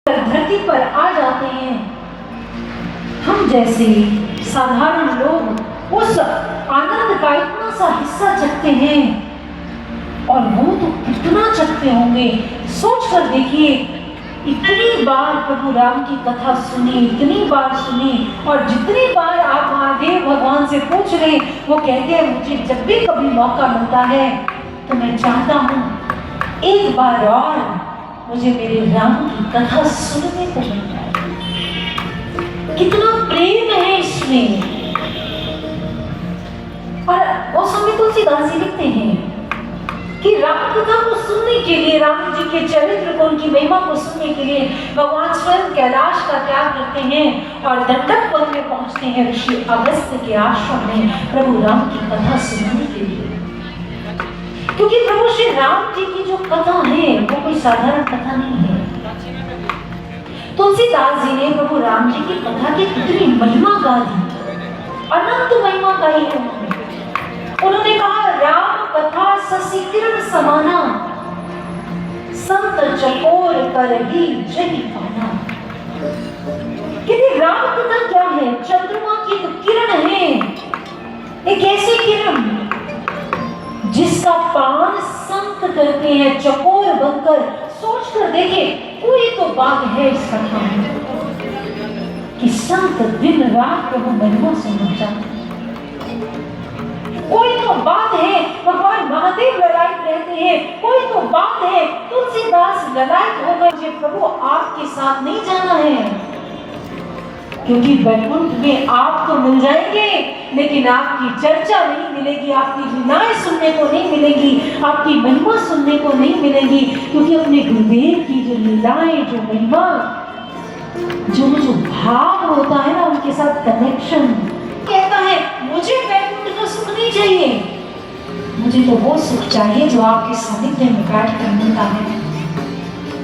धरती पर आ जाते हैं। हम जैसे साधारण लोग उस आनंद का इतना सा हिस्सा चखते हैं, और वो तो कितना चखते होंगे। सोच कर देखिए, इतनी बार प्रभु राम की कथा सुनी, इतनी बार सुनी, और जितनी बार आप महादेव भगवान से पूछ रहे, वो कहते हैं मुझे जब भी कभी मौका मिलता है तो मैं चाहता हूँ एक बार और मुझे मेरे राम की कथा सुनने को मिल जाए। कितना प्रेम है इसमें। और वो समय तुलसीदास जी लिखते हैं कि राम कथा को सुनने के लिए, राम जी के चरित्र को, उनकी महिमा को सुनने के लिए भगवान स्वयं कैलाश का त्याग करते हैं और दंडक वन में पहुंचते हैं ऋषि अगस्त्य के आश्रम में प्रभु राम की कथा सुनने के लिए। क्योंकि प्रभु श्री राम जी की जो कथा है वो कोई साधारण कथा नहीं है। तुलसीदास जी ने प्रभु राम जी की कथा की कितनी महिमा गा दी, अनंत महिमा गाई है उन्होंने कहा, राम कथा शशि किरण समाना, संत चकोर कर ही जही पाना। कहते राम कथा क्या है? चंद्रमा की तो किरण है, एक ऐसी किरण जिसका पान संत करते हैं चकोर बनकर। सोच कर देखे, कोई तो बात है इस कथा में कि संत दिन रात प्रभु महिमा सुनना चाहते। कोई तो बात है, भगवान महादेव ललायत रहते हैं, कोई तो बात है, तुलसीदास ललायत हो गए, मुझे प्रभु आपके साथ नहीं जाना है। क्योंकि वैकुंठ में आप तो मिल जाएंगे, लेकिन आपकी चर्चा नहीं मिलेगी, आपकी लीलाएं सुनने को नहीं मिलेगी, आपकी महिमा सुनने को नहीं मिलेगी। क्योंकि अपने गुरुदेव की जो लीलाएं, जो महिमा, जो भाव होता है ना, उनके साथ कनेक्शन, कहता है मुझे वैकुंठ का सुख नहीं चाहिए, मुझे तो वो सुख चाहिए जो आपके सानिध्य में बैठ कर मिलता है।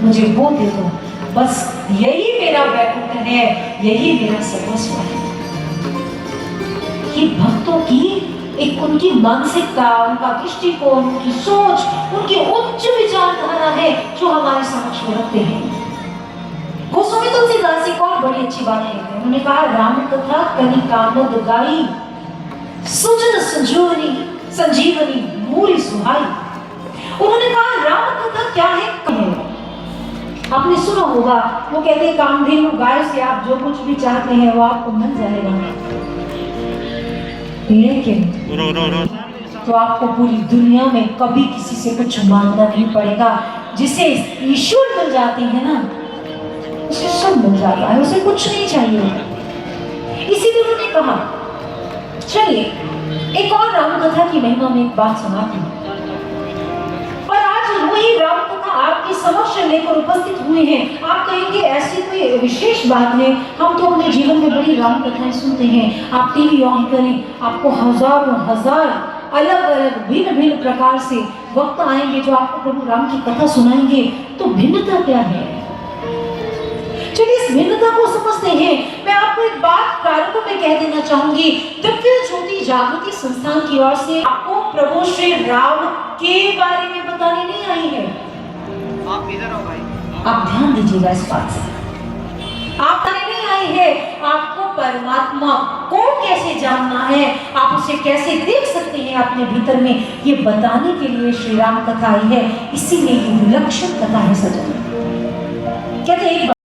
मुझे वो दे दो, बस यही मेरा वैकुंठ है, यही मेरा सर्वस्व है। ये भक्तों की एक उनकी मानसिकता, उनका दृष्टिकोण, उनकी सोच, उनकी उच्च विचारधारा है जो हमारे समक्ष रखते हैं। गोस्वामी तुलसीदास जी को और बड़ी अच्छी बात कहते हैं। उन्होंने कहा, राम कथा कनि कामद गाई, सुजन संजीवनी संजीवनी मूरी सुहाई। उन्होंने कहा राम कथा क्या है? आपने सुना होगा, वो कहते हैं कामधेनु गाय से आप जो कुछ भी चाहते हैं वो आपको मिल जाएगा, लेकिन तो आपको पूरी दुनिया में कभी किसी से कुछ मांगना नहीं पड़ेगा। जिसे ईश्वर मिल जाती है ना, उसे सब मिल जाता है, उसे कुछ नहीं चाहिए। इसीलिए उन्होंने कहा, चलिए एक और राम कथा की महिमा में एक बात सुनाती हूँ। और आज वही राम कथा आपके समक्ष लेकर उपस्थित हुए हैं। आप कहेंगे ऐसी कोई विशेष बात है, हम तो अपने जीवन में बड़ी राम कथाएं सुनते हैं। आप टीवी ऑन करें, आपको हजारों हजार अलग अलग भिन्न भिन्न प्रकार से वक्त आएंगे जो आपको प्रभु राम की कथा सुनाएंगे। तो भिन्नता क्या है? चलिए इस भिन्नता को समझते हैं। मैं आपको एक बात प्रारंभ में कह देना चाहूंगी। दिव्य ज्योति जागृति संस्थान की ओर से आपको प्रभु श्री राम के बारे में बताने नहीं आई है। आप इधर आओ भाई, आप ध्यान दीजिएगा इस बात से। आप बताने नहीं आई है आपको परमात्मा को कैसे जानना है, आप उसे कैसे देख सकते हैं अपने भीतर में, ये बताने के लिए श्री राम कथा आई है। इसीलिए ये विलक्षण कथा है सजन। कहते एक